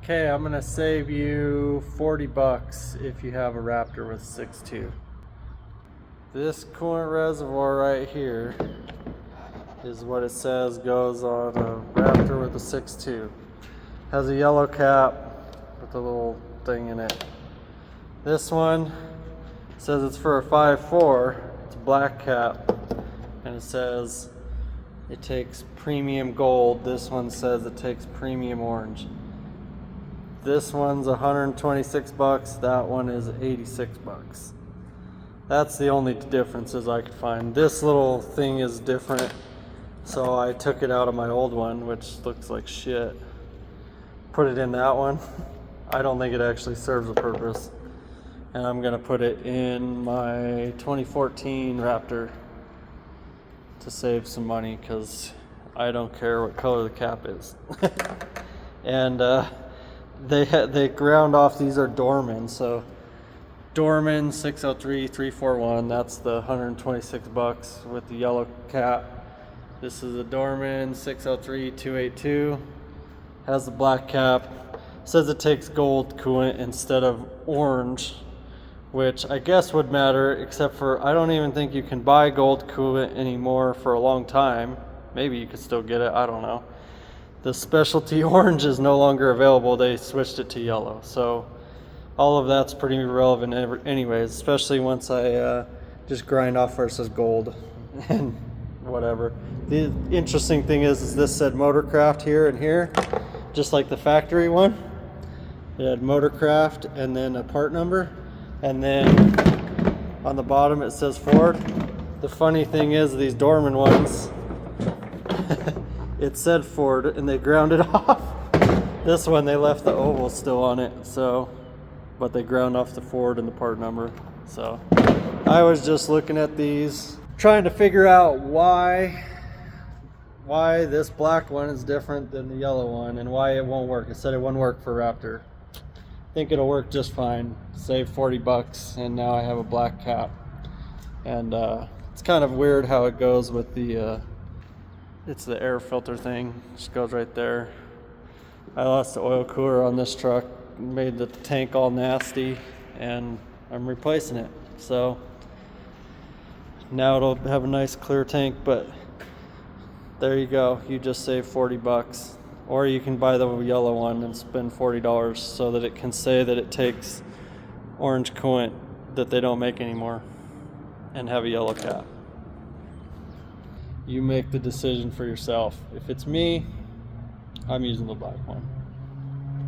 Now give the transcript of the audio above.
Okay, I'm gonna save you 40 bucks if you have a Raptor with 6.2. This coolant reservoir right here is what it says goes on a Raptor with a 6.2. Has a yellow cap with a little thing in it. This one says it's for a 5.4. It's a black cap, and it says it takes premium gold. This one says it takes premium orange. This one's 126 bucks, that one is 86 bucks. That's the only differences I could find. This little thing is different, so I took it out of my old one, which looks like shit. Put it in that one. I don't think it actually serves a purpose. And I'm gonna put it in my 2014 Raptor to save some money, because I don't care what color the cap is. And they ground off, these are Dorman, so Dorman 603 341, that's the 126 bucks with the yellow cap. This is a Dorman 603 282, has the black cap, says it takes gold coolant instead of orange, which I guess would matter, except for I don't even think you can buy gold coolant anymore for a long time. Maybe you could still get it, I don't know. The specialty orange is no longer available. They switched it to yellow. So all of that's pretty irrelevant anyways, especially once I just grind off where it says gold and whatever. The interesting thing is this said Motorcraft here and here, just like the factory one. It had Motorcraft and then a part number. And then on the bottom it says Ford. The funny thing is these Dorman ones, it said Ford and they ground it off. This one they left the oval still on it, so, but they ground off the Ford and the part number. So I was just looking at these, trying to figure out why this black one is different than the yellow one and why it won't work. It said it wouldn't work for Raptor. I think it'll work just fine. Save 40 bucks and now I have a black cap. And it's kind of weird how it goes with the it's the air filter thing, just goes right there. I lost the oil cooler on this truck, made the tank all nasty, and I'm replacing it. So now it'll have a nice clear tank, but there you go. You just saved 40 bucks. Or you can buy the yellow one and spend $40 so that it can say that it takes orange coolant that they don't make anymore and have a yellow cap. You make the decision for yourself. If it's me, I'm using the black one.